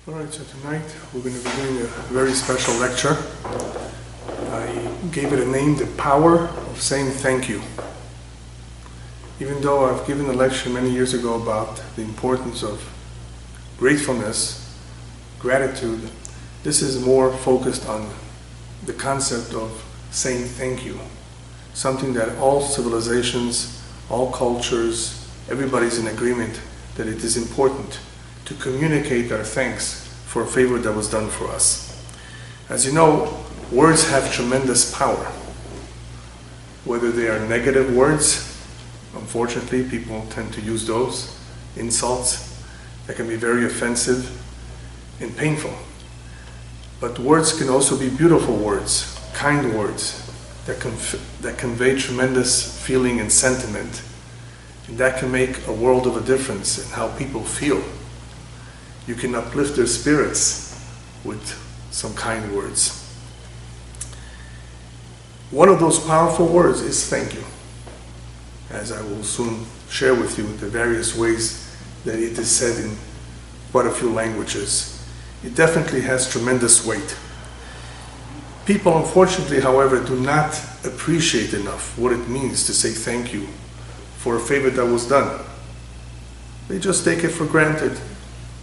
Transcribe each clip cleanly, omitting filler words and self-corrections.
Alright, so tonight we're going to be doing a very special lecture. I gave it a name, The Power of Saying Thank You. Even though I've given a lecture many years ago about the importance of gratefulness, gratitude, this is more focused on the concept of saying thank you. Something that all civilizations, all cultures, everybody's in agreement that it is important to communicate our thanks for a favor that was done for us. As you know, words have tremendous power. Whether they are negative words, unfortunately people tend to use those, insults that can be very offensive and painful. But words can also be beautiful words, kind words, that convey tremendous feeling and sentiment. And that can make a world of a difference in how people feel. You can uplift their spirits with some kind words. One of those powerful words is thank you, as I will soon share with you the various ways that it is said in quite a few languages. It definitely has tremendous weight. People, unfortunately, however, do not appreciate enough what it means to say thank you for a favor that was done. They just take it for granted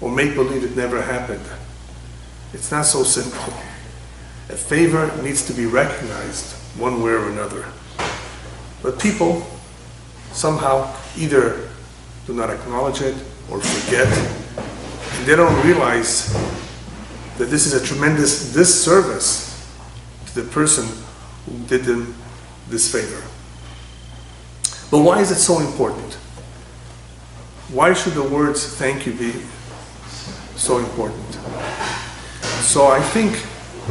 or make believe it never happened. It's not so simple. A favor needs to be recognized one way or another. But people somehow either do not acknowledge it or forget, and they don't realize that this is a tremendous disservice to the person who did them this favor. But why is it so important? Why should the words thank you be so important? So I think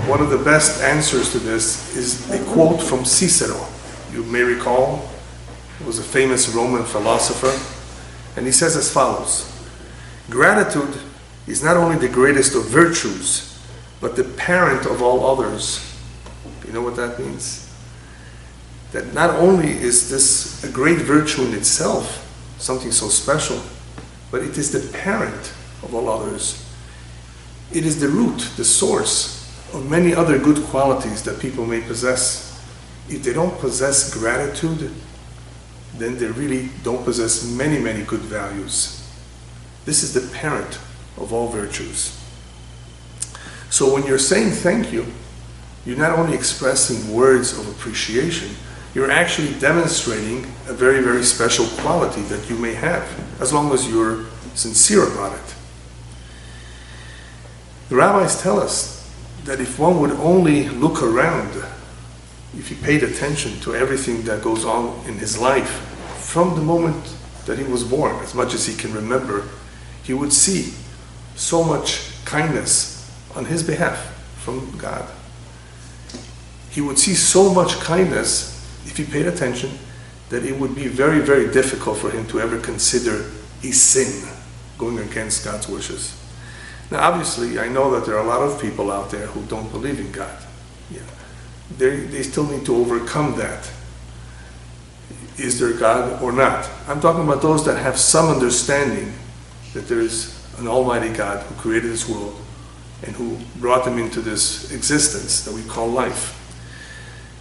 one of the best answers to this is a quote from Cicero. You may recall, he was a famous Roman philosopher, and he says as follows: "Gratitude is not only the greatest of virtues, but the parent of all others." You know what that means? That not only is this a great virtue in itself, something so special, but it is the parent of all others. It is the root, the source of many other good qualities that people may possess. If they don't possess gratitude, then they really don't possess many, many good values. This is the parent of all virtues. So when you're saying thank you, you're not only expressing words of appreciation, you're actually demonstrating a very, very special quality that you may have, as long as you're sincere about it. The rabbis tell us that if one would only look around, if he paid attention to everything that goes on in his life from the moment that he was born, as much as he can remember, he would see so much kindness on his behalf from God. He would see so much kindness if he paid attention that it would be very, very difficult for him to ever consider a sin going against God's wishes. Now obviously I know that there are a lot of people out there who don't believe in God. Yeah. They still need to overcome that. Is there God or not? I'm talking about those that have some understanding that there is an almighty God who created this world and who brought them into this existence that we call life.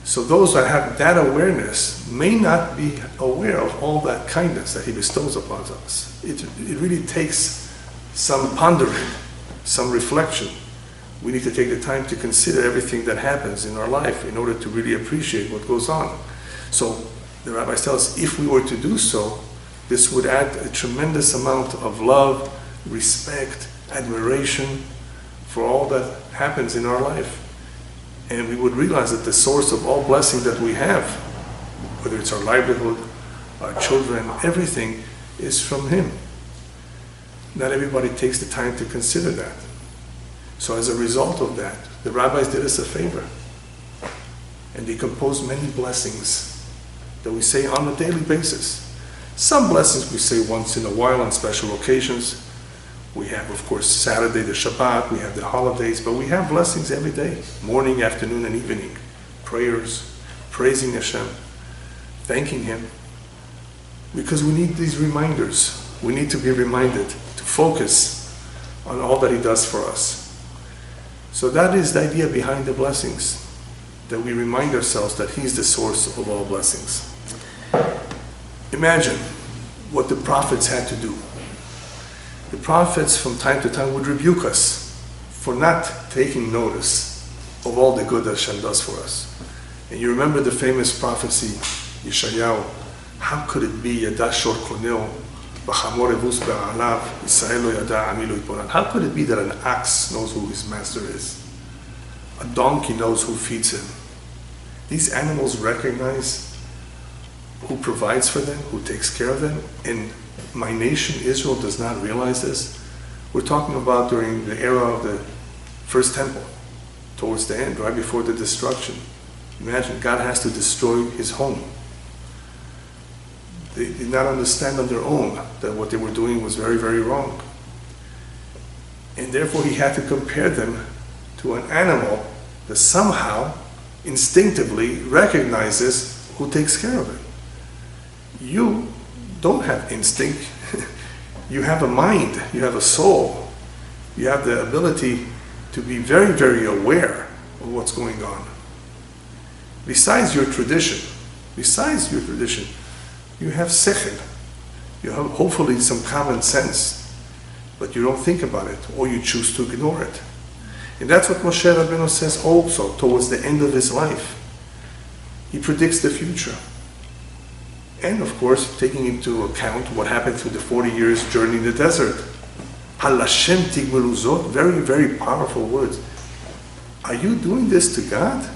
So those that have that awareness may not be aware of all that kindness that He bestows upon us. It really takes some pondering, some reflection. We need to take the time to consider everything that happens in our life in order to really appreciate what goes on. So the rabbis tell us if we were to do so, this would add a tremendous amount of love, respect, admiration for all that happens in our life. And we would realize that the source of all blessing that we have, whether it's our livelihood, our children, everything is from Him. Not everybody takes the time to consider that. So as a result of that, the rabbis did us a favor. And they composed many blessings that we say on a daily basis. Some blessings we say once in a while on special occasions. We have, of course, Saturday, the Shabbat, we have the holidays, but we have blessings every day, morning, afternoon, and evening. Prayers, praising Hashem, thanking Him. Because we need these reminders. We need to be reminded to focus on all that He does for us. So that is the idea behind the blessings, that we remind ourselves that He's the source of all blessings. Imagine what the prophets had to do. The prophets from time to time would rebuke us for not taking notice of all the good that Hashem does for us. And you remember the famous prophecy, Yeshayahu, how could it be, Yada Shor Koneo, B'chamor Evus Be'alav, Yisrael lo Yada Ami lo Yitbonan. How could it be that an ox knows who his master is? A donkey knows who feeds him. These animals recognize who provides for them, who takes care of them, and my nation, Israel, does not realize this. We're talking about during the era of the first temple, towards the end, right before the destruction. Imagine, God has to destroy His home. They did not understand on their own that what they were doing was very, very wrong. And therefore He had to compare them to an animal that somehow, instinctively recognizes who takes care of it. You don't have instinct. You have a mind, you have a soul. You have the ability to be very, very aware of what's going on. Besides your tradition, you have sechel. You have hopefully some common sense, but you don't think about it, or you choose to ignore it. And that's what Moshe Rabbeinu says also towards the end of his life. He predicts the future. And of course, taking into account what happened through the 40 years journey in the desert. Halashem tigmeluzot, very, very powerful words. Are you doing this to God?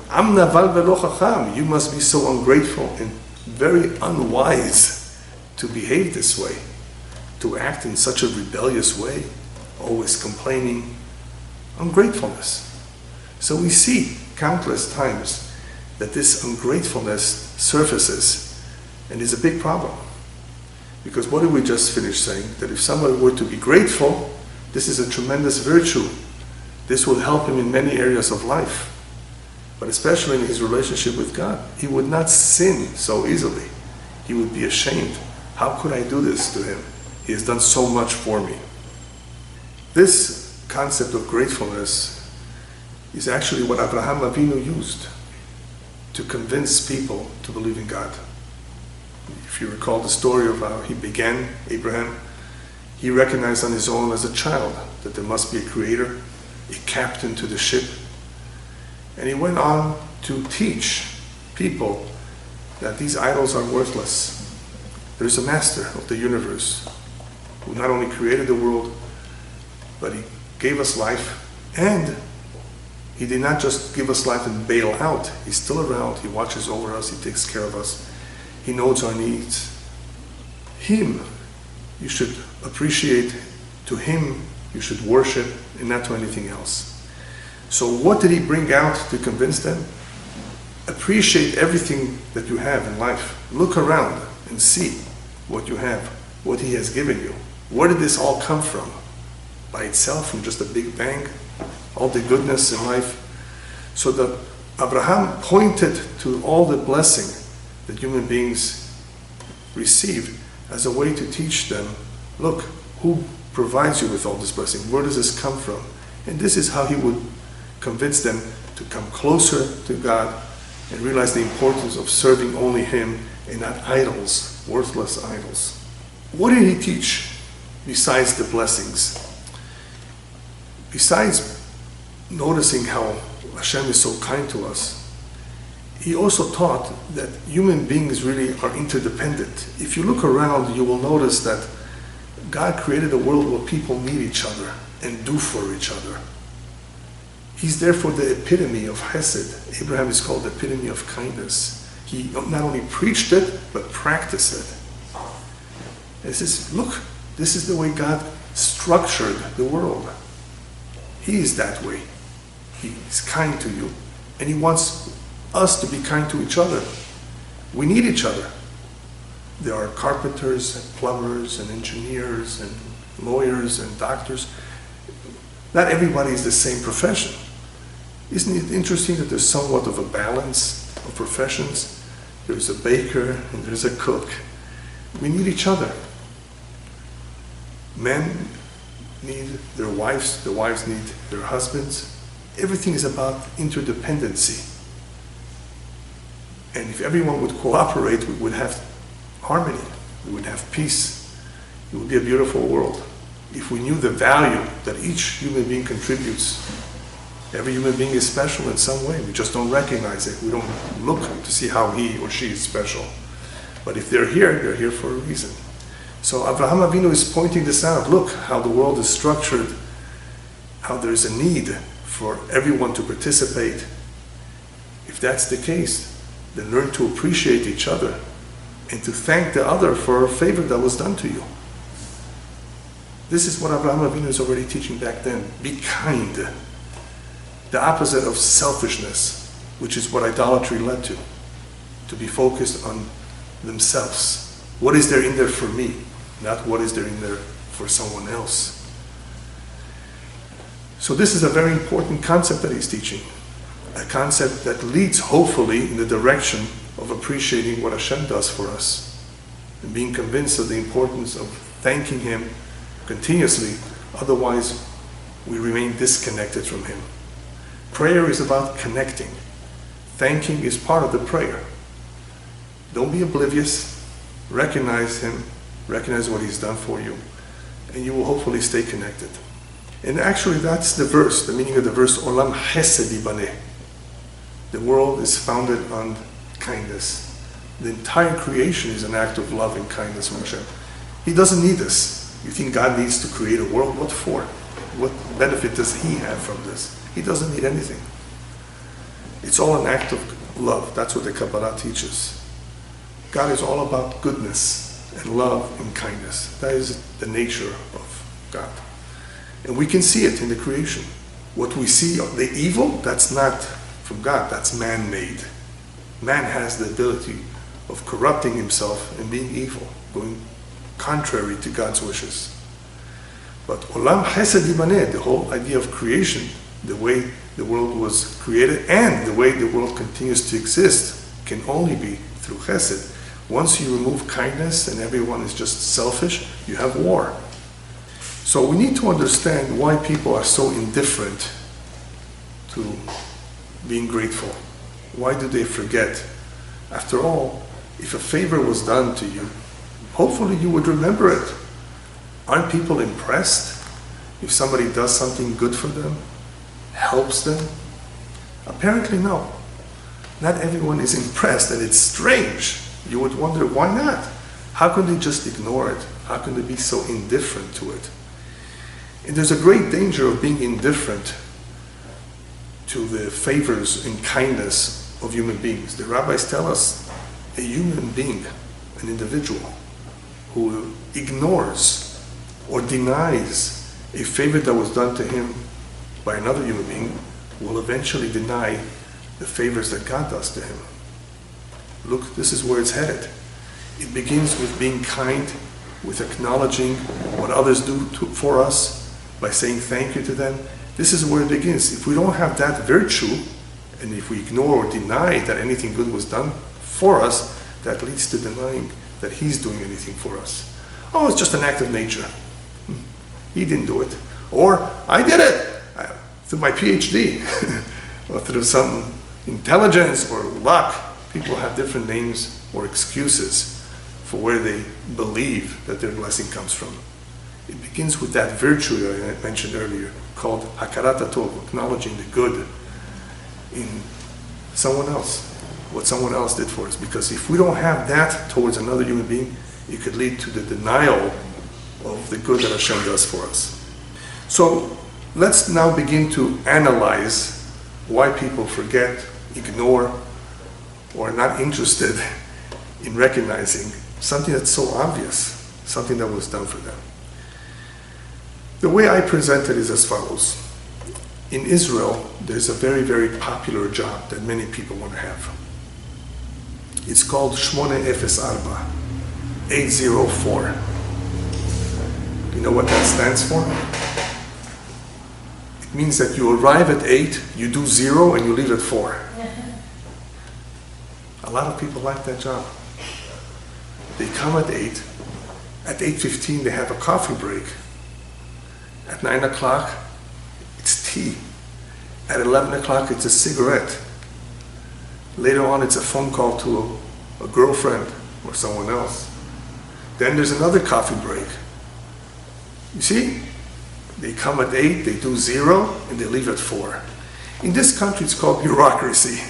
Am naval velo chacham. You must be so ungrateful and very unwise to behave this way, to act in such a rebellious way, always complaining, ungratefulness. So we see countless times that this ungratefulness surfaces and is a big problem. Because what did we just finish saying? That if somebody were to be grateful, this is a tremendous virtue. This will help him in many areas of life. But especially in his relationship with God. He would not sin so easily. He would be ashamed. How could I do this to him? He has done so much for me. This concept of gratefulness is actually what Abraham Avinu used to convince people to believe in God. If you recall the story of how he began, Abraham, he recognized on his own as a child that there must be a creator, a captain to the ship. And he went on to teach people that these idols are worthless. There's a master of the universe who not only created the world, but he gave us life, and he did not just give us life and bail out. He's still around. He watches over us. He takes care of us. He knows our needs. Him you should appreciate. To Him you should worship, and not to anything else. So what did he bring out to convince them? Appreciate everything that you have in life. Look around and see what you have, what He has given you. Where did this all come from? By itself, from just a big bang? All the goodness in life. So that Abraham pointed to all the blessing that human beings receive as a way to teach them, look, who provides you with all this blessing? Where does this come from? And this is how he would convince them to come closer to God and realize the importance of serving only Him and not idols, worthless idols. What did he teach besides the blessings? Besides noticing how Hashem is so kind to us, he also taught that human beings really are interdependent. If you look around, you will notice that God created a world where people need each other and do for each other. He's therefore the epitome of Hesed. Abraham is called the epitome of kindness. He not only preached it, but practiced it. And he says, look, this is the way God structured the world. He is that way. He is kind to you. And He wants us to be kind to each other. We need each other. There are carpenters and plumbers and engineers and lawyers and doctors. Not everybody is the same profession. Isn't it interesting that there's somewhat of a balance of professions? There's a baker and there's a cook. We need each other. Men need their wives need their husbands. Everything is about interdependency. And if everyone would cooperate, we would have harmony, we would have peace. It would be a beautiful world. If we knew the value that each human being contributes, every human being is special in some way. We just don't recognize it. We don't look to see how he or she is special. But if they're here for a reason. So Avraham Avinu is pointing this out. Look how the world is structured, how there's a need for everyone to participate. If that's the case, then learn to appreciate each other and to thank the other for a favor that was done to you. This is what Avraham Avinu is already teaching back then. Be kind. The opposite of selfishness, which is what idolatry led to be focused on themselves. What is there in there for me, not what is there in there for someone else. So this is a very important concept that he's teaching. A concept that leads, hopefully, in the direction of appreciating what Hashem does for us and being convinced of the importance of thanking Him continuously, otherwise we remain disconnected from Him. Prayer is about connecting. Thanking is part of the prayer. Don't be oblivious. Recognize Him. Recognize what He's done for you. And you will hopefully stay connected. And actually that's the verse, the meaning of the verse, Olam Chesed Yibaneh. The world is founded on kindness. The entire creation is an act of love and kindness from Hashem. He doesn't need us. You think God needs to create a world? What for? What benefit does He have from this? He doesn't need anything. It's all an act of love. That's what the Kabbalah teaches. God is all about goodness and love and kindness. That is the nature of God. And we can see it in the creation. What we see, the evil, that's not from God, that's man-made. Man has the ability of corrupting himself and being evil, going contrary to God's wishes. But Olam Chesed Yibaneh, the whole idea of creation, the way the world was created and the way the world continues to exist, can only be through Chesed. Once you remove kindness and everyone is just selfish, you have war. So we need to understand why people are so indifferent to being grateful. Why do they forget? After all, if a favor was done to you, hopefully you would remember it. Aren't people impressed if somebody does something good for them, helps them? Apparently no. Not everyone is impressed, and it's strange. You would wonder, why not? How can they just ignore it? How can they be so indifferent to it? And there's a great danger of being indifferent to the favors and kindness of human beings. The rabbis tell us a human being, an individual, who ignores or denies a favor that was done to him by another human being will eventually deny the favors that God does to him. Look, this is where it's headed. It begins with being kind, with acknowledging what others do for us, by saying thank you to them. This is where it begins. If we don't have that virtue, and if we ignore or deny that anything good was done for us, that leads to denying that He's doing anything for us. Oh, it's just an act of nature. He didn't do it. Or, I did it through my PhD, or through some intelligence or luck. People have different names or excuses for where they believe that their blessing comes from. It begins with that virtue that I mentioned earlier, called hakarat hatov, acknowledging the good in someone else, what someone else did for us. Because if we don't have that towards another human being, it could lead to the denial of the good that Hashem does for us. So let's now begin to analyze why people forget, ignore, or are not interested in recognizing something that's so obvious, something that was done for them. The way I present it is as follows. In Israel, there's a very, very popular job that many people want to have. It's called 804, 804. You know what that stands for? It means that you arrive at 8, you do 0, and you leave at 4. A lot of people like that job. They come at 8. At 8:15, they have a coffee break. At 9 o'clock, it's tea. At 11 o'clock, it's a cigarette. Later on, it's a phone call to a girlfriend or someone else. Then there's another coffee break. You see? They come at 8, they do 0, and they leave at 4. In this country, it's called bureaucracy.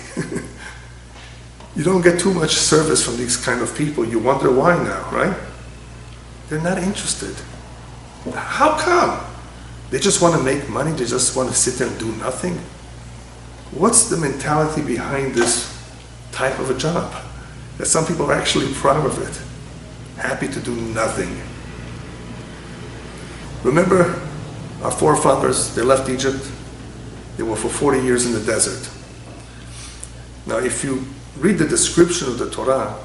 You don't get too much service from these kind of people. You wonder why now, right? They're not interested. How come? They just want to make money? They just want to sit there and do nothing? What's the mentality behind this type of a job? That some people are actually proud of it. Happy to do nothing. Remember, our forefathers, they left Egypt. They were for 40 years in the desert. Now, if you read the description of the Torah,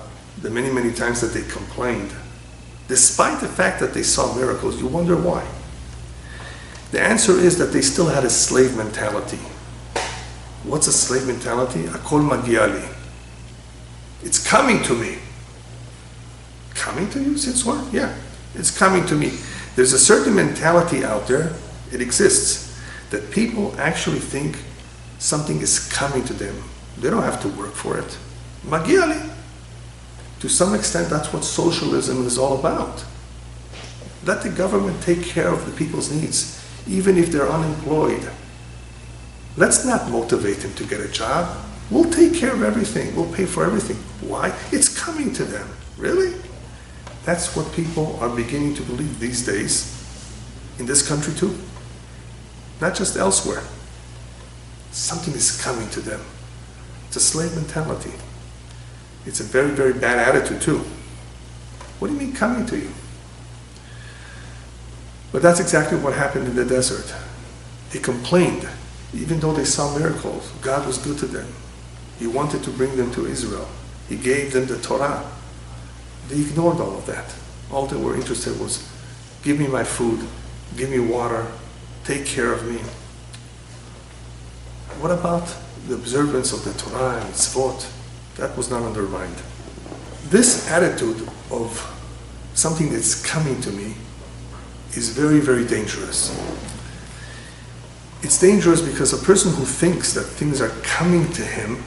the many, many times that they complained, despite the fact that they saw miracles, you wonder why. The answer is that they still had a slave mentality. What's a slave mentality? Akol magiali. It's coming to me. Coming to you? Since when? Yeah, it's coming to me. There's a certain mentality out there, it exists, that people actually think something is coming to them. They don't have to work for it. Magiali. To some extent, that's what socialism is all about. Let the government take care of the people's needs, even if they're unemployed. Let's not motivate them to get a job. We'll take care of everything. We'll pay for everything. Why? It's coming to them. Really? That's what people are beginning to believe these days, in this country too. Not just elsewhere. Something is coming to them. It's a slave mentality. It's a very, very bad attitude too. What do you mean coming to you? But that's exactly what happened in the desert. They complained, even though they saw miracles. God was good to them. He wanted to bring them to Israel. He gave them the Torah. They ignored all of that. All they were interested was, give me my food, give me water, take care of me. What about the observance of the Torah and mitzvot? That was not on their mind. This attitude of something that's coming to me is very, very dangerous. It's dangerous because a person who thinks that things are coming to him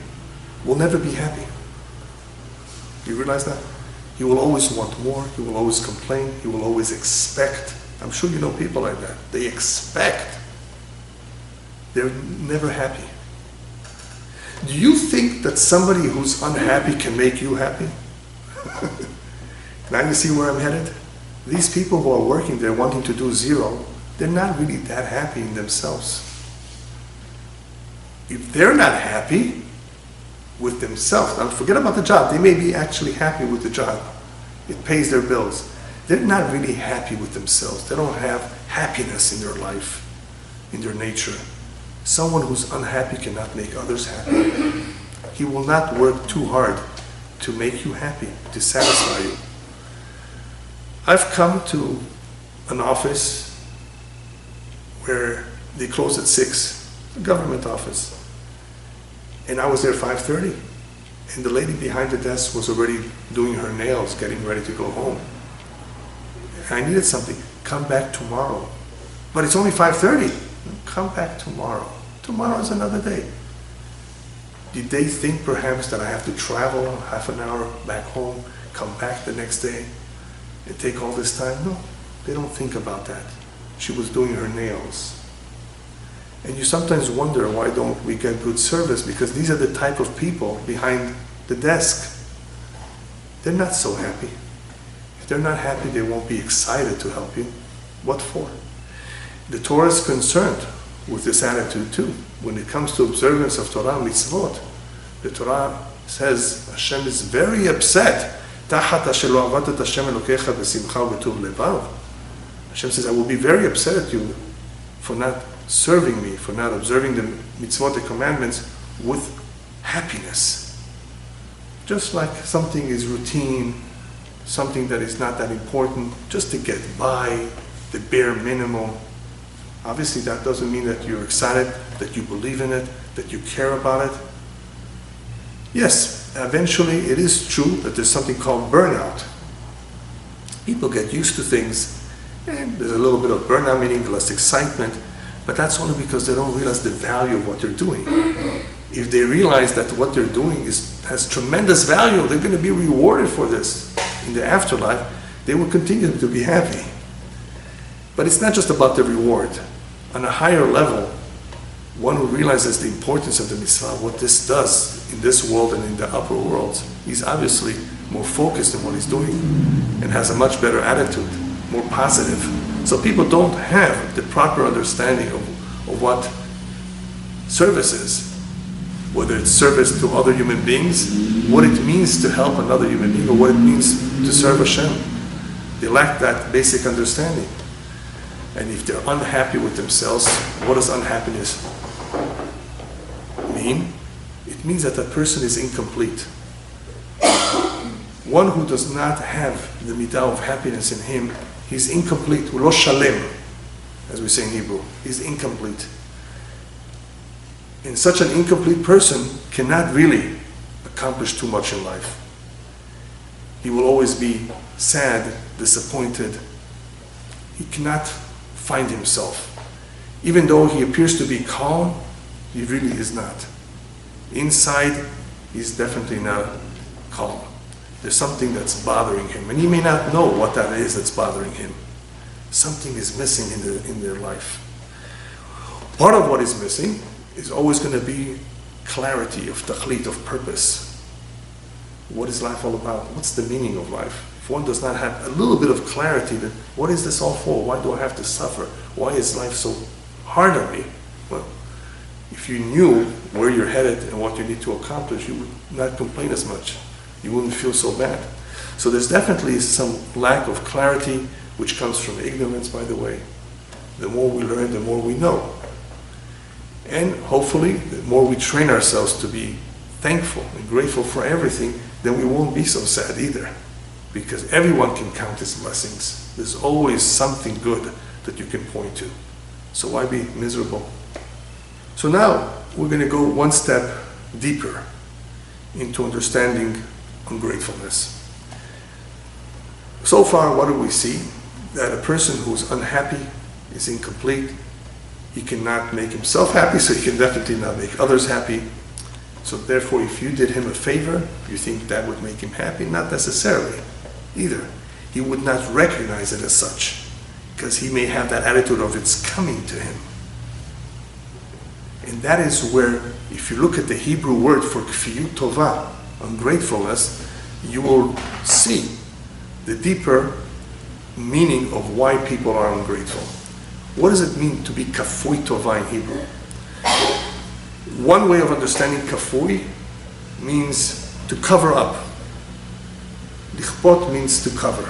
will never be happy. You realize that? He will always want more, he will always complain, he will always expect. I'm sure you know people like that. They expect. They're never happy. Do you think that somebody who's unhappy can make you happy? Now you see where I'm headed? These people who are working there wanting to do 0, they're not really that happy in themselves. If they're not happy with themselves, now forget about the job, they may be actually happy with the job. It pays their bills. They're not really happy with themselves. They don't have happiness in their life, in their nature. Someone who's unhappy cannot make others happy. He will not work too hard to make you happy, to satisfy you. I've come to an office where they close at 6, a government office. And I was there 5:30. And the lady behind the desk was already doing her nails, getting ready to go home. I needed something. Come back tomorrow. But it's only 5:30. Come back tomorrow. Tomorrow is another day. Did they think perhaps that I have to travel half an hour back home, come back the next day, and take all this time? No, they don't think about that. She was doing her nails. And you sometimes wonder, why don't we get good service? Because these are the type of people behind the desk. They're not so happy. If they're not happy, they won't be excited to help you. What for? The Torah is concerned with this attitude too. When it comes to observance of Torah mitzvot, the Torah says Hashem is very upset. Hashem says, I will be very upset at you for not serving me, for not observing the mitzvot, the commandments, with happiness. Just like something is routine, something that is not that important, just to get by, the bare minimum. Obviously that doesn't mean that you're excited, that you believe in it, that you care about it. Yes, eventually it is true that there's something called burnout. People get used to things And there's a little bit of burnout, meaning less excitement, but that's only because they don't realize the value of what they're doing. If they realize that what they're doing has tremendous value, they're going to be rewarded for this in the afterlife, they will continue to be happy. But it's not just about the reward. On a higher level, one who realizes the importance of the mitzvah, what this does in this world and in the upper world, he's obviously more focused on what he's doing and has a much better attitude, more positive. So people don't have the proper understanding of what service is, whether it's service to other human beings, what it means to help another human being, or what it means to serve Hashem. They lack that basic understanding. And if they're unhappy with themselves, what does unhappiness mean? It means that that person is incomplete. One who does not have the midah of happiness in him, he's incomplete. Lo shalem, as we say in Hebrew. He's incomplete. And such an incomplete person cannot really accomplish too much in life. He will always be sad, disappointed. He cannot find himself. Even though he appears to be calm, he really is not. Inside, he's definitely not calm. There's something that's bothering him, and he may not know what that is that's bothering him. Something is missing in their life. Part of what is missing is always going to be clarity of tachlit, of purpose. What is life all about? What's the meaning of life? If one does not have a little bit of clarity, that what is this all for? Why do I have to suffer? Why is life so hard on me? Well, if you knew where you're headed and what you need to accomplish, you would not complain as much. You wouldn't feel so bad. So there's definitely some lack of clarity, which comes from ignorance, by the way. The more we learn, the more we know. And hopefully, the more we train ourselves to be thankful and grateful for everything, then we won't be so sad either. Because everyone can count his blessings. There's always something good that you can point to. So why be miserable? So now, we're going to go one step deeper into understanding ungratefulness. So far, what do we see? That a person who's unhappy is incomplete. He cannot make himself happy, so he can definitely not make others happy. So therefore, if you did him a favor, you think that would make him happy? Not necessarily, either. He would not recognize it as such, because he may have that attitude of it's coming to him. And that is where, if you look at the Hebrew word for kfiyut tovah, ungratefulness, you will see the deeper meaning of why people are ungrateful. What does it mean to be kafui tovah in Hebrew? One way of understanding kafui means to cover up. Lichpot means to cover.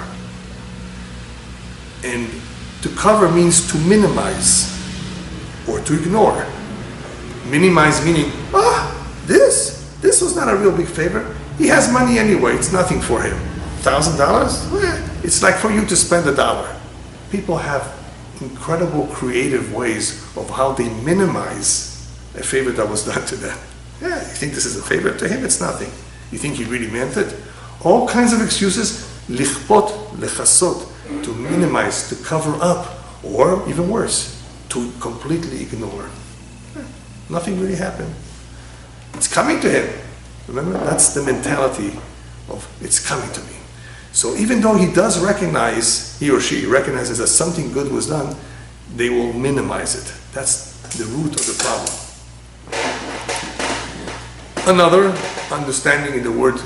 And to cover means to minimize or to ignore. Minimize meaning, this was not a real big favor. He has money anyway, it's nothing for him. $1,000? It's like for you to spend $1. People have incredible creative ways of how they minimize a favor that was done to them. Yeah, you think this is a favor? To him it's nothing. You think he really meant it? All kinds of excuses, lichpot, lechasot, to minimize, to cover up, or even worse, to completely ignore. Nothing really happened. It's coming to him. Remember, that's the mentality of it's coming to me. So even though he does recognize, he or she recognizes that something good was done, they will minimize it. That's the root of the problem. Another understanding in the word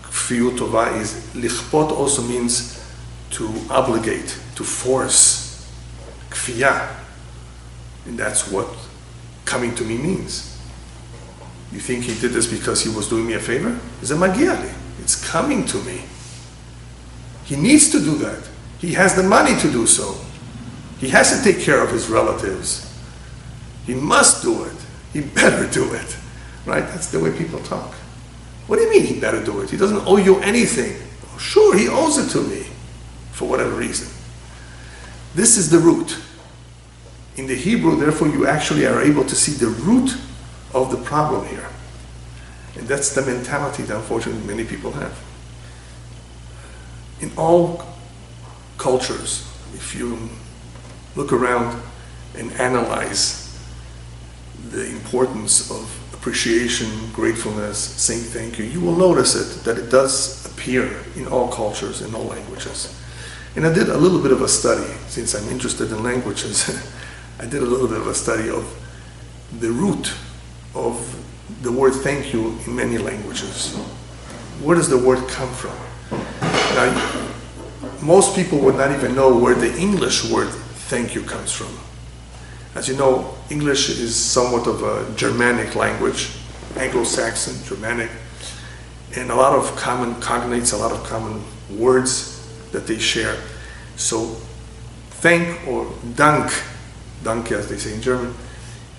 kfiyut tovah is lichpot also means to obligate, to force. Kfiyah. And that's what coming to me means. You think he did this because he was doing me a favor? It's a magiali. It's coming to me. He needs to do that. He has the money to do so. He has to take care of his relatives. He must do it. He better do it. Right? That's the way people talk. What do you mean he better do it? He doesn't owe you anything. Oh, sure, he owes it to me. For whatever reason. This is the root. In the Hebrew, therefore, you actually are able to see the root of the problem here. And that's the mentality that unfortunately many people have. In all cultures, if you look around and analyze the importance of appreciation, gratefulness, saying thank you, you will notice that it does appear in all cultures, in all languages. And I did a little bit of a study, since I'm interested in languages, I did a little bit of a study of the root of the word thank you in many languages. Where does the word come from? Now, most people would not even know where the English word thank you comes from. As you know, English is somewhat of a Germanic language, Anglo-Saxon, Germanic, and a lot of common cognates, a lot of common words that they share. So thank or dank, danke as they say in German,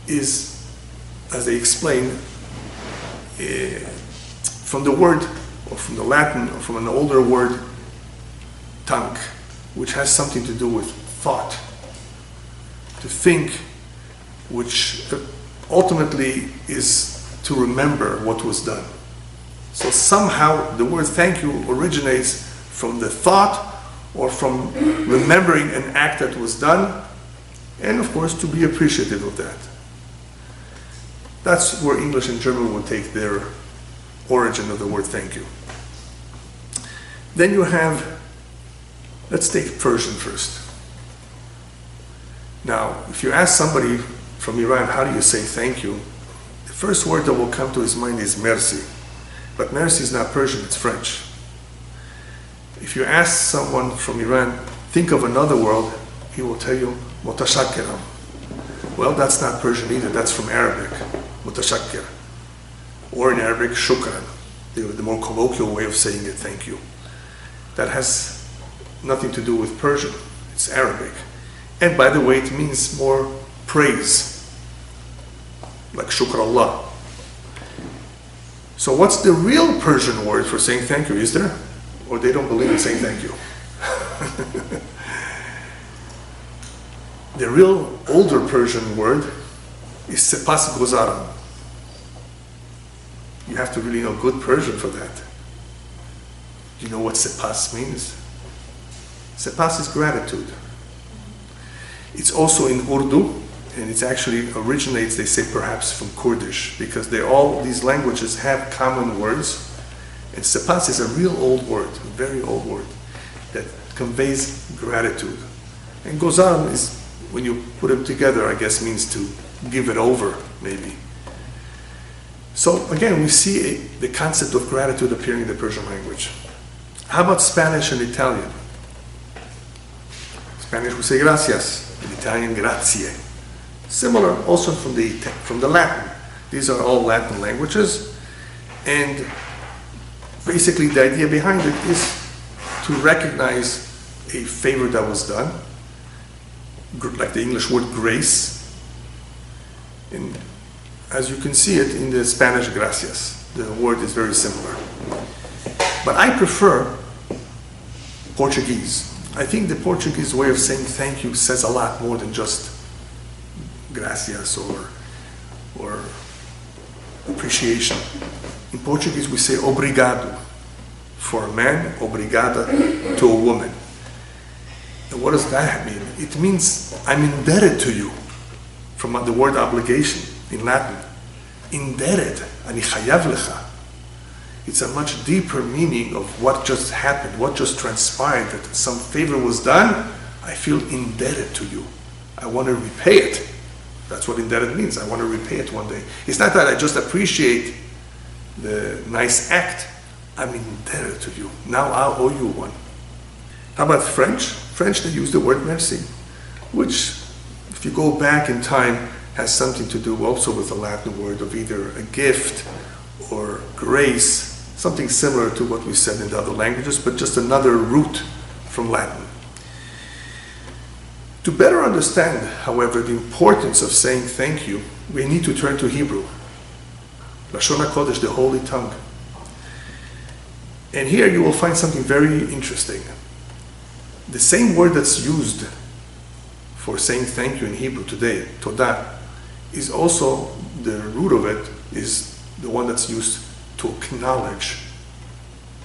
is, as they explain, from the word, or from the Latin, or from an older word, tank, which has something to do with thought. To think, which ultimately is to remember what was done. So somehow the word thank you originates from the thought or from remembering an act that was done, and of course to be appreciative of that. That's where English and German would take their origin of the word thank you. Then you have, let's take Persian first. Now, if you ask somebody from Iran, how do you say thank you? The first word that will come to his mind is merci. But merci is not Persian, it's French. If you ask someone from Iran, think of another word, he will tell you, mutashakkiran. Well, that's not Persian either, that's from Arabic, mutashakkir. Or in Arabic, shukran, the more colloquial way of saying it, thank you. That has nothing to do with Persian, it's Arabic. And by the way, it means more praise, like shukr Allah. So what's the real Persian word for saying thank you? Is there? Or they don't believe in saying thank you? The real older Persian word is sepas gozaran. You have to really know good Persian for that. You know what sepas means? Sepas is gratitude. It's also in Urdu, and it actually originates, they say, perhaps from Kurdish, because these languages have common words. And sepas is a real old word, a very old word, that conveys gratitude. And gozan is, when you put them together, I guess means to give it over, maybe. So again, we see the concept of gratitude appearing in the Persian language. How about Spanish and Italian? Spanish we say gracias. In Italian, grazie. Similar also from the Latin. These are all Latin languages, and basically the idea behind it is to recognize a favor that was done, like the English word grace, and as you can see it in the Spanish gracias, the word is very similar. But I prefer Portuguese. I think the Portuguese way of saying thank you says a lot more than just gracias or appreciation. In Portuguese we say obrigado for a man, obrigada to a woman. And what does that mean? It means I'm indebted to you, from the word obligation in Latin. Indebted, ani chayav lecha. It's a much deeper meaning of what just happened, what just transpired, that some favor was done. I feel indebted to you. I want to repay it. That's what indebted means. I want to repay it one day. It's not that I just appreciate the nice act. I'm indebted to you. Now I'll owe you one. How about French? French, they use the word merci, which, if you go back in time, has something to do also with the Latin word of either a gift or grace, something similar to what we said in the other languages, but just another root from Latin. To better understand, however, the importance of saying thank you, we need to turn to Hebrew. Lashon HaKodesh, the Holy Tongue. And here you will find something very interesting. The same word that's used for saying thank you in Hebrew today, todah, is also, the root of it is the one that's used to acknowledge,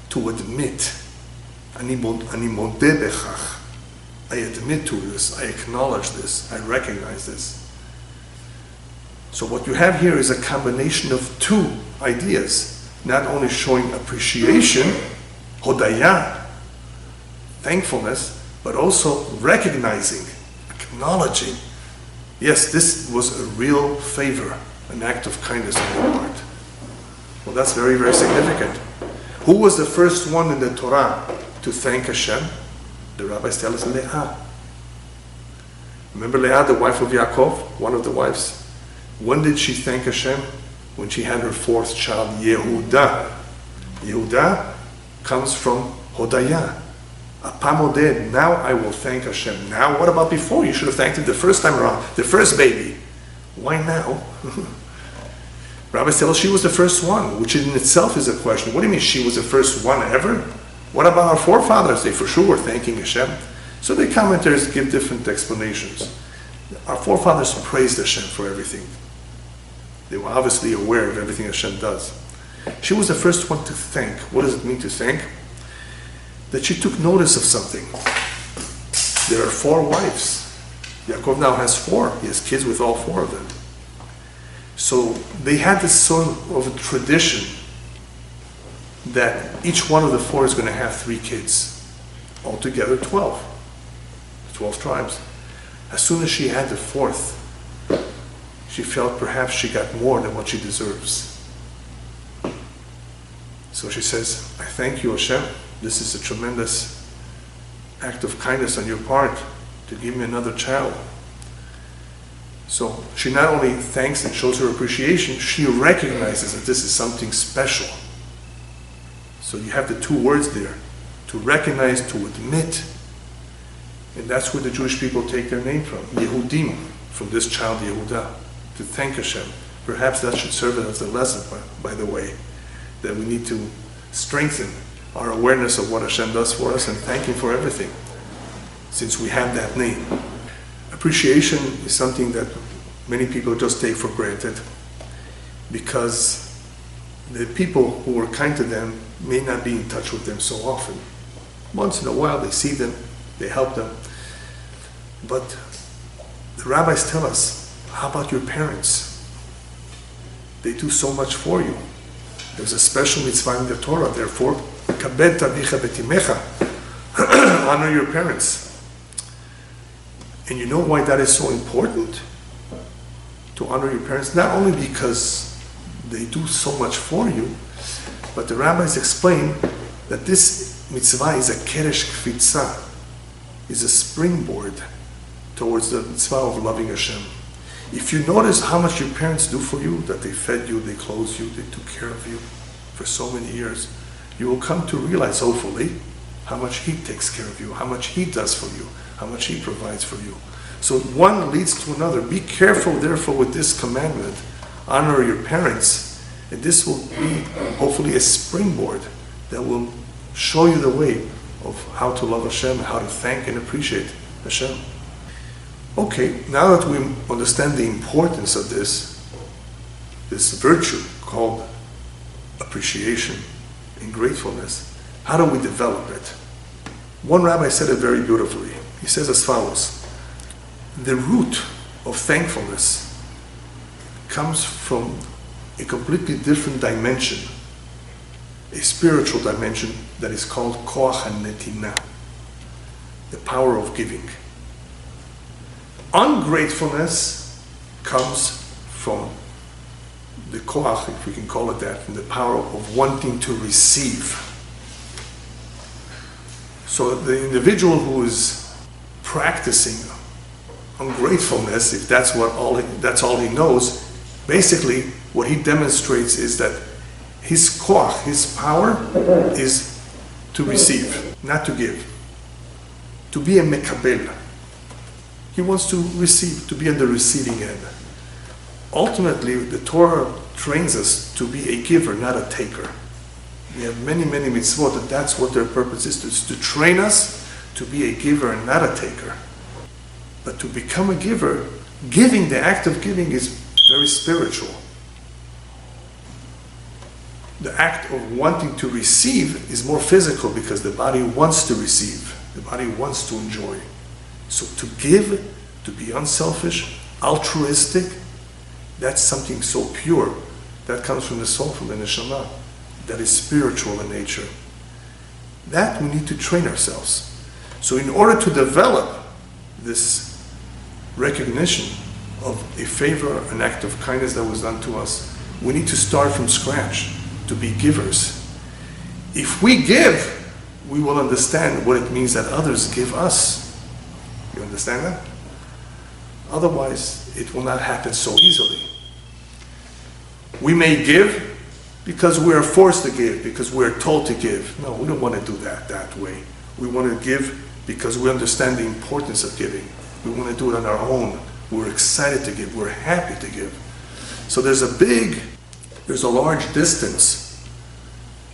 to admit. Ani modeh bechach. I admit to this, I acknowledge this, I recognize this. So what you have here is a combination of two ideas, not only showing appreciation, hodaya, thankfulness, but also recognizing, acknowledging, yes, this was a real favor, an act of kindness on your part. Well, that's very, very significant. Who was the first one in the Torah to thank Hashem? The rabbis tell us Leah. Remember Leah, the wife of Yaakov, one of the wives? When did she thank Hashem? When she had her fourth child, Yehuda. Yehuda comes from Hodaya. Apamodeh, now I will thank Hashem. Now, what about before? You should have thanked him the first time around, the first baby. Why now? Rabbi said, she was the first one, which in itself is a question. What do you mean she was the first one ever? What about our forefathers? They for sure were thanking Hashem. So the commentators give different explanations. Our forefathers praised Hashem for everything. They were obviously aware of everything Hashem does. She was the first one to thank. What does it mean to thank? That she took notice of something. There are 4 wives. Yaakov now has 4. He has kids with all 4 of them. So they had this sort of a tradition that each one of the 4 is going to have 3 kids. Altogether 12. 12 tribes. As soon as she had the 4th, she felt perhaps she got more than what she deserves. So she says, I thank you, Hashem. This is a tremendous act of kindness on your part to give me another child. So she not only thanks and shows her appreciation, she recognizes that this is something special. So you have the 2 words there, to recognize, to admit. And that's where the Jewish people take their name from, Yehudim, from this child Yehuda, to thank Hashem. Perhaps that should serve as a lesson, by the way, that we need to strengthen our awareness of what Hashem does for us and thank Him for everything, since we have that name. Appreciation is something that many people just take for granted because the people who were kind to them may not be in touch with them so often. Once in a while they see them, they help them. But the rabbis tell us, how about your parents? They do so much for you. There's a special mitzvah in the Torah, therefore, kabed avicha betimecha, honor your parents. And you know why that is so important? To honor your parents, not only because they do so much for you, but the rabbis explain that this mitzvah is a keresh kfitza, is a springboard towards the mitzvah of loving Hashem. If you notice how much your parents do for you, that they fed you, they clothed you, they took care of you for so many years, you will come to realize, hopefully, how much He takes care of you, how much He does for you, how much He provides for you. So one leads to another. Be careful, therefore, with this commandment. Honor your parents, and this will be, hopefully, a springboard that will show you the way of how to love Hashem, how to thank and appreciate Hashem. Okay, now that we understand the importance of this virtue called appreciation and gratefulness, how do we develop it? One rabbi said it very beautifully. He says as follows: the root of thankfulness comes from a completely different dimension, a spiritual dimension that is called koach hanetina, the power of giving. Ungratefulness comes from the koach, if we can call it that, from the power of wanting to receive. So the individual who is practicing ungratefulness, if that's all he knows, basically what he demonstrates is that his koach, his power, is to receive, not to give. To be a mekabel. He wants to receive, to be on the receiving end. Ultimately, the Torah trains us to be a giver, not a taker. We have many, many mitzvot, and that's what their purpose is to train us to be a giver and not a taker. But to become a giver, giving, the act of giving, is very spiritual. The act of wanting to receive is more physical because the body wants to receive, the body wants to enjoy. So to give, to be unselfish, altruistic, that's something so pure. That comes from the soul, from the neshama. That is spiritual in nature. That we need to train ourselves. So in order to develop this recognition of a favor, an act of kindness that was done to us, we need to start from scratch, to be givers. If we give, we will understand what it means that others give us. You understand that? Otherwise, it will not happen so easily. We may give because we are forced to give, because we are told to give. No, we don't want to do that way. We want to give because we understand the importance of giving. We want to do it on our own. We're excited to give. We're happy to give. So there's a large distance,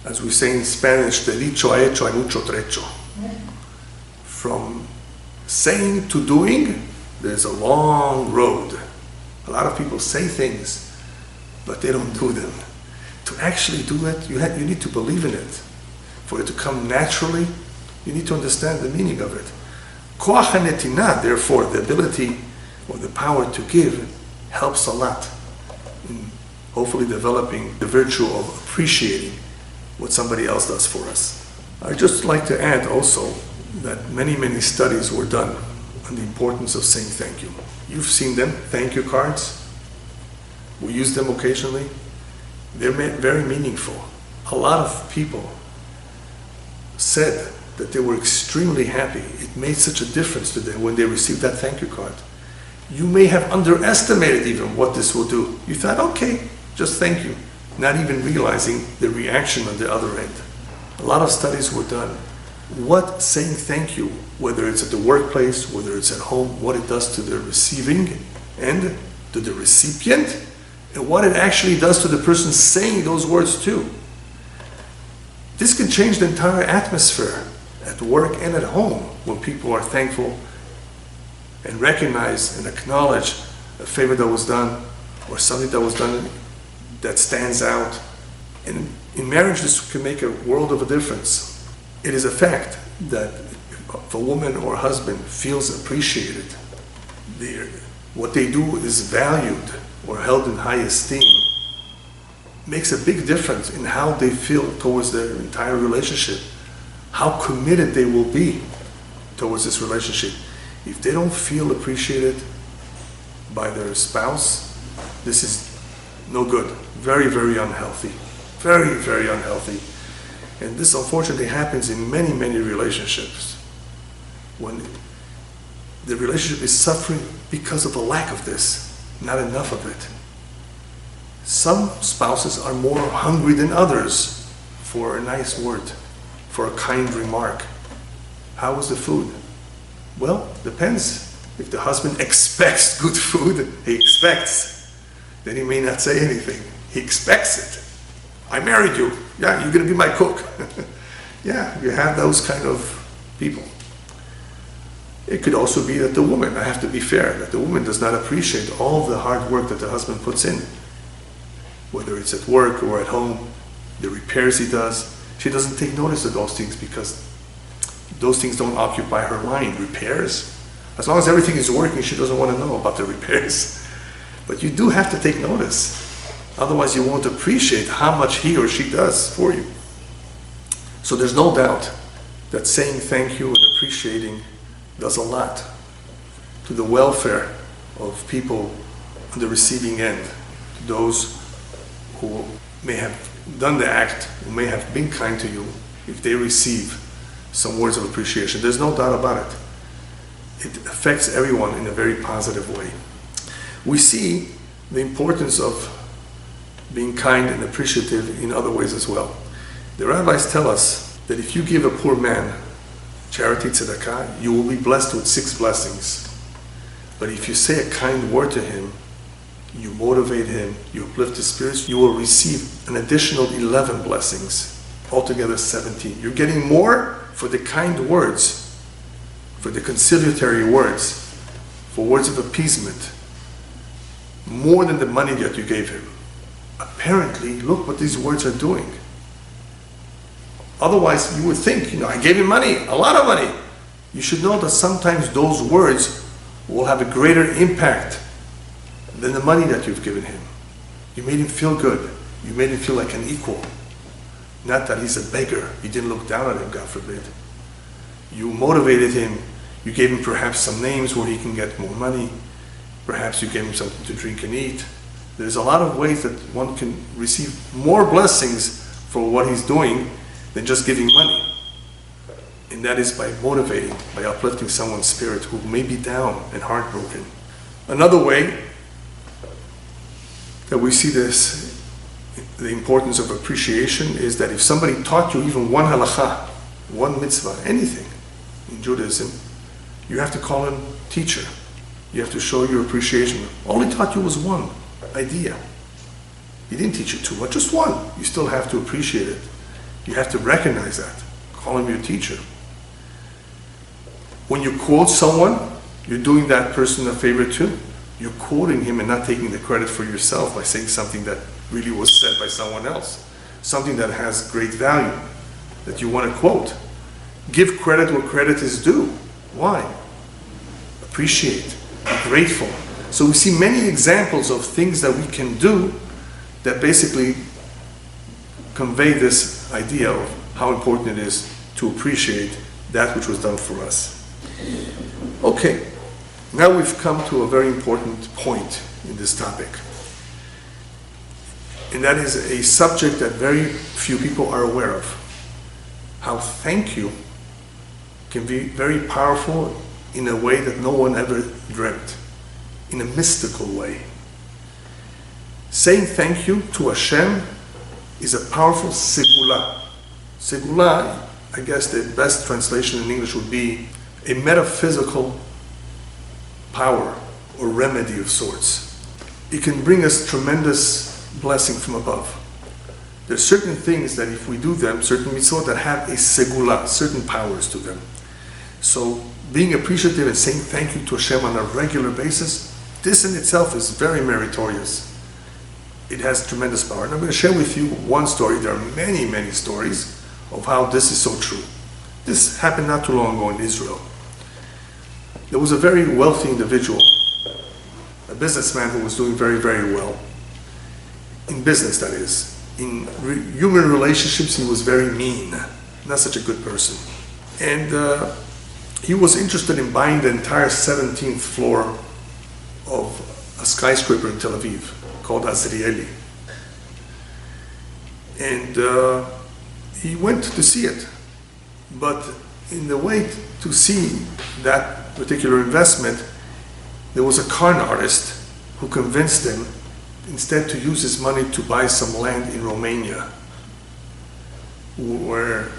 as we say in Spanish, de dicho a hecho hay mucho trecho. From saying to doing, there's a long road. A lot of people say things, but they don't do them. To actually do it, you need to believe in it. For it to come naturally, you need to understand the meaning of it. Koach hanetina, therefore, the ability or the power to give helps a lot in hopefully developing the virtue of appreciating what somebody else does for us. I'd just like to add also that many studies were done on the importance of saying thank you. You've seen them, thank you cards. We use them occasionally. They're very meaningful. A lot of people said that they were extremely happy. It made such a difference to them when they received that thank you card. You may have underestimated even what this will do. You thought, okay, just thank you, not even realizing the reaction on the other end. A lot of studies were done. What saying thank you, whether it's at the workplace, whether it's at home, what it does to the receiving end, to the recipient, and what it actually does to the person saying those words to. This can change the entire atmosphere at work and at home when people are thankful and recognize and acknowledge a favor that was done or something that was done that stands out. And in marriage, this can make a world of a difference. It is a fact that if a woman or a husband feels appreciated, what they do is valued or held in high esteem, makes a big difference in how they feel towards their entire relationship, how committed they will be towards this relationship. If they don't feel appreciated by their spouse, this is no good. Very unhealthy. Very unhealthy. And this unfortunately happens in many relationships. When the relationship is suffering because of a lack of this, not enough of it. Some spouses are more hungry than others for a nice word, for a kind remark. How was the food? Well, depends. If the husband expects good food, then he may not say anything. He expects it. I married you. Yeah, you're going to be my cook. Yeah, you have those kind of people. It could also be that the woman, I have to be fair, that the woman does not appreciate all the hard work that the husband puts in. Whether it's at work or at home, the repairs he does. She doesn't take notice of those things because those things don't occupy her mind. Repairs. As long as everything is working, she doesn't want to know about the repairs. But you do have to take notice. Otherwise you won't appreciate how much he or she does for you. So there's no doubt that saying thank you and appreciating does a lot to the welfare of people on the receiving end, to those who may have done the act, who may have been kind to you, if they receive some words of appreciation. There's no doubt about it. It affects everyone in a very positive way. We see the importance of being kind and appreciative in other ways as well. The rabbis tell us that if you give a poor man charity, tzedakah, you will be blessed with 6 blessings. But if you say a kind word to him, you motivate him, you uplift his spirits, you will receive an additional 11 blessings, altogether 17. You're getting more for the kind words, for the conciliatory words, for words of appeasement, more than the money that you gave him. Apparently, look what these words are doing. Otherwise, you would think, I gave him money, a lot of money. you should know that sometimes those words will have a greater impact than the money that you've given him. You made him feel good. You made him feel like an equal. Not that he's a beggar. You didn't look down on him, God forbid. You motivated him. You gave him perhaps some names where he can get more money. Perhaps you gave him something to drink and eat. There's a lot of ways that one can receive more blessings for what he's doing than just giving money. And that is by motivating, by uplifting someone's spirit who may be down and heartbroken. Another way that we see this, the importance of appreciation, is that if somebody taught you even one halakha, one mitzvah, anything in Judaism, you have to call him teacher. You have to show your appreciation. All he taught you was one idea. He didn't teach you too much, just one. You still have to appreciate it. You have to recognize that. Call him your teacher. When you quote someone, you're doing that person a favor too. You're quoting him and not taking the credit for yourself by saying something that really was said by someone else. Something that has great value, that you want to quote. Give credit where credit is due. Why? Appreciate. Be grateful. So we see many examples of things that we can do that basically convey this idea of how important it is to appreciate that which was done for us. Okay, now we've come to a very important point in this topic. And that is a subject that very few people are aware of. How thank you can be very powerful in a way that no one ever dreamt, in a mystical way. Saying thank you to Hashem is a powerful segula. Segula, I guess the best translation in English would be a metaphysical power or remedy of sorts. It can bring us tremendous blessing from above. There's certain things that if we do them, certain mitzvot that have a segula, certain powers to them. So being appreciative and saying thank you to Hashem on a regular basis, this in itself is very meritorious. It has tremendous power. And I'm going to share with you one story. There are many, many stories of how this is so true. This happened not too long ago in Israel. There was a very wealthy individual, a businessman who was doing very, very well. In business, that is. In human relationships, he was very mean. Not such a good person. And he was interested in buying the entire 17th floor of a skyscraper in Tel Aviv called Azrieli. And he went to see it. But in the way to see that particular investment, there was a con artist who convinced him instead to use his money to buy some land in Romania, where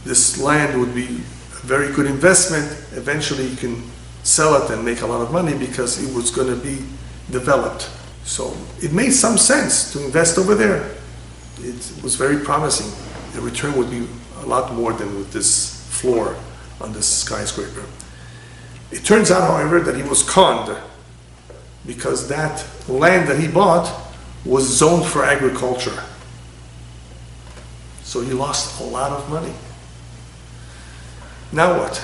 this land would be a very good investment. Eventually you can sell it and make a lot of money because it was going to be developed. So it made some sense to invest over there. It was very promising. The return would be a lot more than with this floor on this skyscraper. It turns out, however, that he was conned because that land that he bought was zoned for agriculture. So he lost a lot of money. Now what?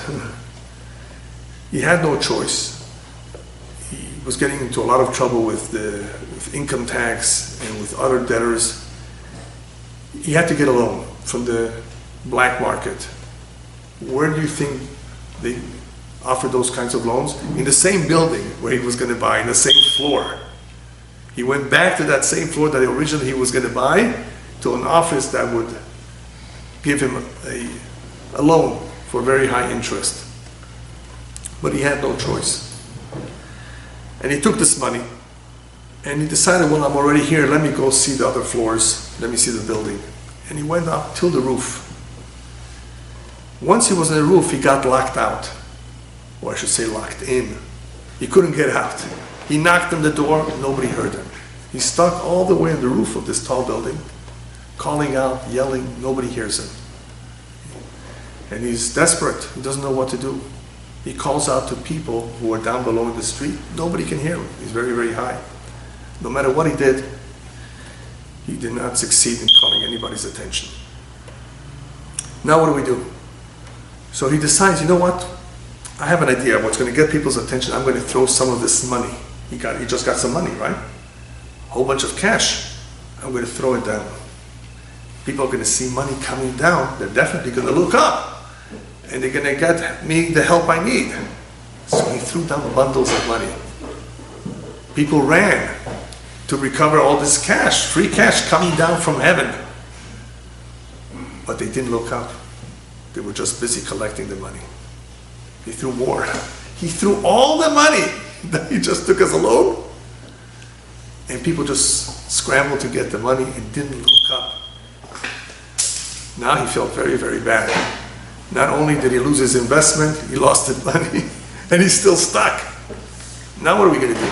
He had no choice. He was getting into a lot of trouble with income tax and with other debtors. He had to get a loan from the black market. Where do you think they offered those kinds of loans? In the same building where he was going to buy, in the same floor. He went back to that same floor that originally he was going to buy, to an office that would give him a loan for very high interest. But he had no choice. And he took this money and he decided, well, I'm already here, let me go see the other floors, let me see the building. And he went up till the roof. Once he was on the roof, he got locked out. Or I should say locked in. He couldn't get out. He knocked on the door, nobody heard him. He's stuck all the way on the roof of this tall building, calling out, yelling, nobody hears him. And he's desperate, he doesn't know what to do. He calls out to people who are down below in the street, nobody can hear him, he's very, very high. No matter what he did not succeed in calling anybody's attention. Now what do we do? So he decides, you know what? I have an idea of what's going to get people's attention. I'm going to throw some of this money. He just got some money, right? A whole bunch of cash. I'm going to throw it down. People are going to see money coming down. They're definitely going to look up. And they're going to get me the help I need. So he threw down bundles of money. People ran to recover all this cash, free cash coming down from heaven. But they didn't look up. They were just busy collecting the money. He threw more. He threw all the money that he just took as a loan. And people just scrambled to get the money and didn't look up. Now he felt very, very bad. Not only did he lose his investment, he lost the money, and he's still stuck. Now what are we going to do?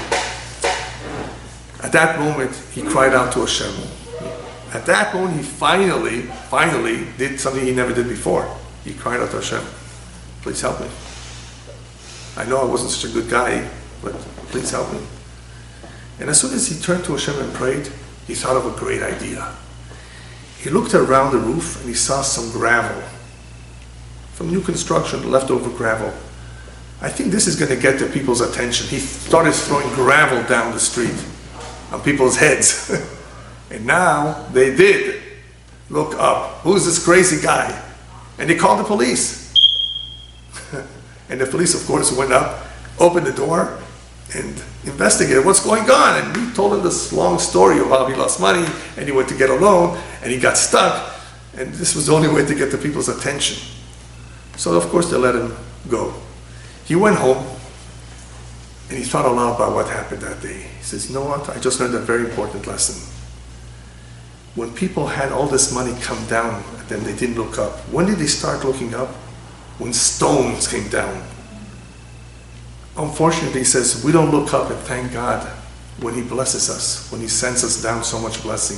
At that moment, he cried out to Hashem. At that moment, he finally did something he never did before. He cried out to Hashem, please help me. I know I wasn't such a good guy, but please help me. And as soon as he turned to Hashem and prayed, he thought of a great idea. He looked around the roof and he saw some gravel. From new construction, leftover gravel. I think this is going to get the people's attention. He started throwing gravel down the street on people's heads. And now they did look up. Who's this crazy guy? And they called the police. And the police, of course, went up, opened the door, and investigated what's going on. And we told him this long story of how he lost money, and he went to get a loan, and he got stuck. And this was the only way to get the people's attention. So, of course, they let him go. He went home, and he thought aloud about what happened that day. He says, you know what? I just learned a very important lesson. When people had all this money come down at them, they didn't look up. When did they start looking up? When stones came down. Unfortunately, he says, we don't look up and thank God when he blesses us, when he sends us down so much blessing.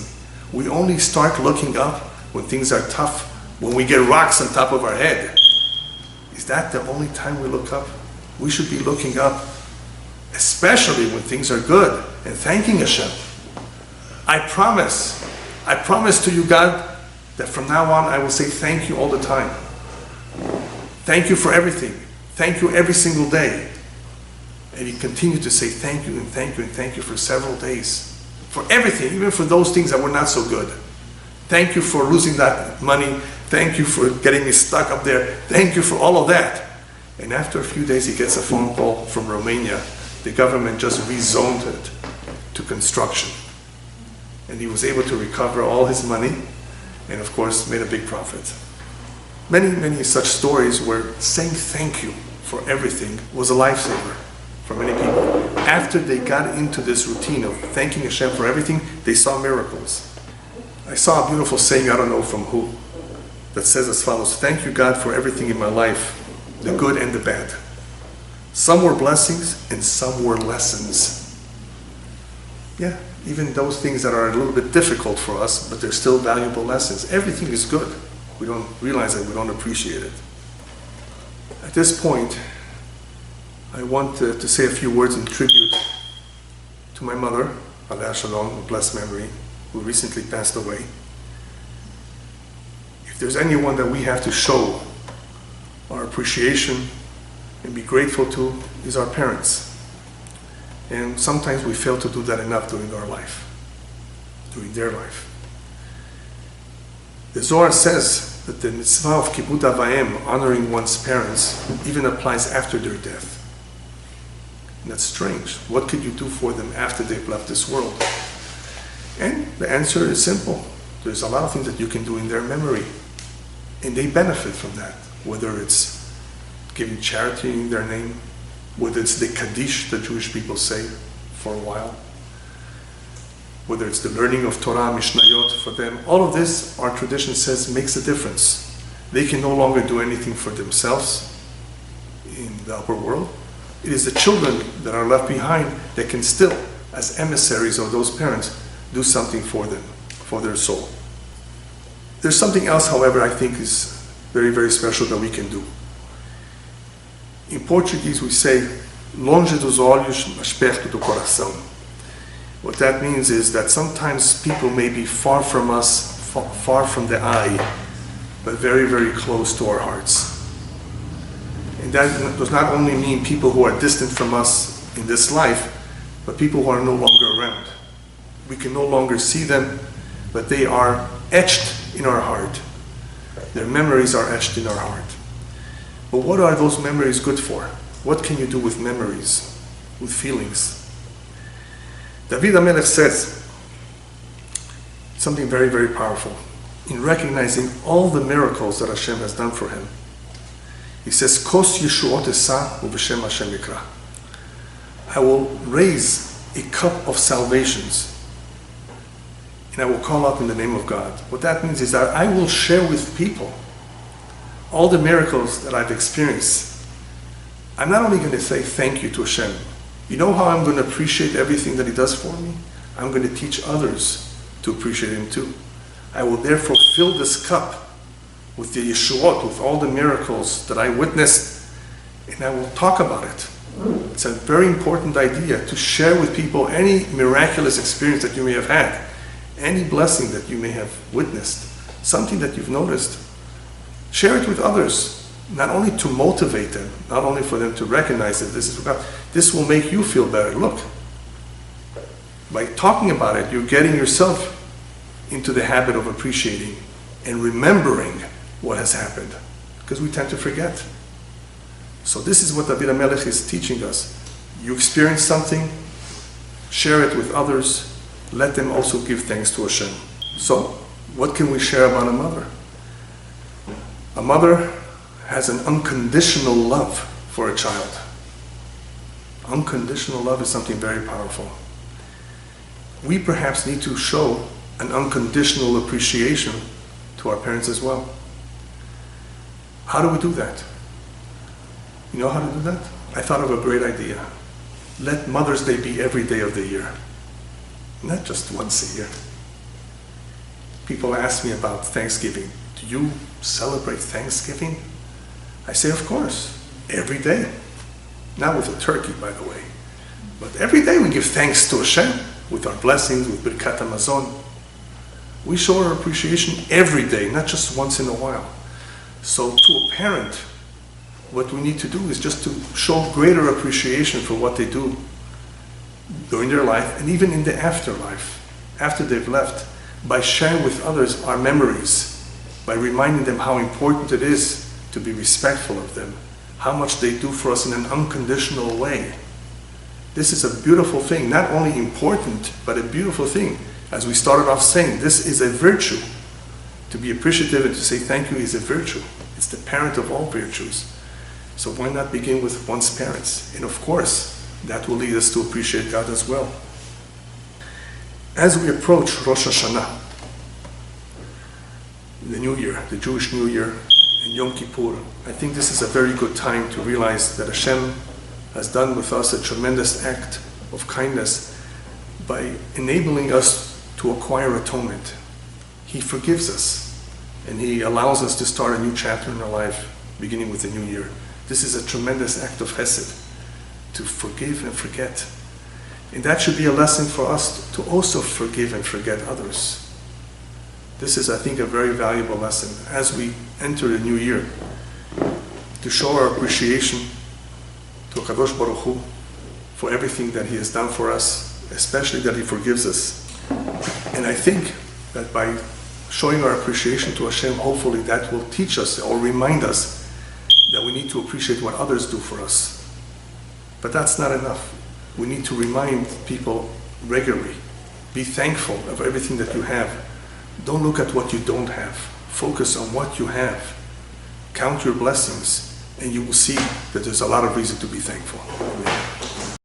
We only start looking up when things are tough, when we get rocks on top of our head. Is that the only time we look up? We should be looking up, especially when things are good, and thanking Hashem. I promise to you, God, that from now on I will say thank you all the time. Thank you for everything. Thank you every single day. And he continued to say thank you and thank you and thank you for several days. For everything, even for those things that were not so good. Thank you for losing that money. Thank you for getting me stuck up there. Thank you for all of that. And after a few days, he gets a phone call from Romania. The government just rezoned it to construction. And he was able to recover all his money and, of course, made a big profit. Many, many such stories where saying thank you for everything was a lifesaver for many people. After they got into this routine of thanking Hashem for everything, they saw miracles. I saw a beautiful saying, I don't know from who, that says as follows: thank you, God, for everything in my life, the good and the bad. Some were blessings and some were lessons. Yeah, even those things that are a little bit difficult for us, but they're still valuable lessons. Everything is good. We don't realize it, we don't appreciate it. At this point, I want to say a few words in tribute to my mother, Aleh Shalom, of blessed memory, who recently passed away. If there's anyone that we have to show our appreciation and be grateful to, is our parents. And sometimes we fail to do that enough during our life, during their life. The Zohar says that the mitzvah of kibbut avayim, honoring one's parents, even applies after their death. And that's strange. What could you do for them after they've left this world? And the answer is simple. There's a lot of things that you can do in their memory. And they benefit from that. Whether it's giving charity in their name, whether it's the Kaddish that Jewish people say for a while, whether it's the learning of Torah, Mishnayot for them, all of this, our tradition says, makes a difference. They can no longer do anything for themselves in the upper world. It is the children that are left behind that can still, as emissaries of those parents, do something for them, for their soul. There's something else, however, I think is very, very special that we can do. In Portuguese, we say, longe dos olhos, mas perto do coração. What that means is that sometimes people may be far from us, far from the eye, but very, very close to our hearts. And that does not only mean people who are distant from us in this life, but people who are no longer around. We can no longer see them, but they are etched in our heart. Their memories are etched in our heart. But what are those memories good for? What can you do with memories, with feelings? David HaMelech says something very, very powerful in recognizing all the miracles that Hashem has done for him. He says, Kos Yeshuot Esa Uv'Shem Hashem Yikra. I will raise a cup of salvations, and I will call out in the name of God. What that means is that I will share with people all the miracles that I've experienced. I'm not only going to say thank you to Hashem. You know how I'm going to appreciate everything that He does for me? I'm going to teach others to appreciate Him too. I will therefore fill this cup with the Yeshuot, with all the miracles that I witnessed, and I will talk about it. It's a very important idea to share with people any miraculous experience that you may have had, any blessing that you may have witnessed, something that you've noticed. Share it with others, not only to motivate them, not only for them to recognize that this is God. This will make you feel better. Look, by talking about it, you're getting yourself into the habit of appreciating and remembering what has happened, because we tend to forget. So this is what David HaMelech is teaching us. You experience something, share it with others, let them also give thanks to Hashem. So, what can we share about a mother? A mother has an unconditional love for a child. Unconditional love is something very powerful. We perhaps need to show an unconditional appreciation to our parents as well. How do we do that? You know how to do that? I thought of a great idea. Let Mother's Day be every day of the year, not just once a year. People ask me about Thanksgiving. Do you celebrate Thanksgiving? I say, of course, every day. Not with a turkey, by the way. But every day we give thanks to Hashem with our blessings, with Birkat HaMazon. We show our appreciation every day, not just once in a while. So to a parent, what we need to do is just to show greater appreciation for what they do during their life and even in the afterlife, after they've left, by sharing with others our memories, by reminding them how important it is to be respectful of them, how much they do for us in an unconditional way. This is a beautiful thing, not only important, but a beautiful thing. As we started off saying, this is a virtue. To be appreciative and to say thank you is a virtue. It's the parent of all virtues. So why not begin with one's parents? And of course, that will lead us to appreciate God as well. As we approach Rosh Hashanah, the New Year, the Jewish New Year, and Yom Kippur, I think this is a very good time to realize that Hashem has done with us a tremendous act of kindness by enabling us to acquire atonement. He forgives us, and He allows us to start a new chapter in our life, beginning with the New Year. This is a tremendous act of Hesed, to forgive and forget. And that should be a lesson for us to also forgive and forget others. This is, I think, a very valuable lesson as we enter the new year, to show our appreciation to Kadosh Baruch Hu for everything that He has done for us, especially that He forgives us. And I think that by showing our appreciation to Hashem, hopefully that will teach us or remind us that we need to appreciate what others do for us. But that's not enough. We need to remind people regularly. Be thankful of everything that you have. Don't look at what you don't have. Focus on what you have. Count your blessings, and you will see that there's a lot of reason to be thankful. Amen.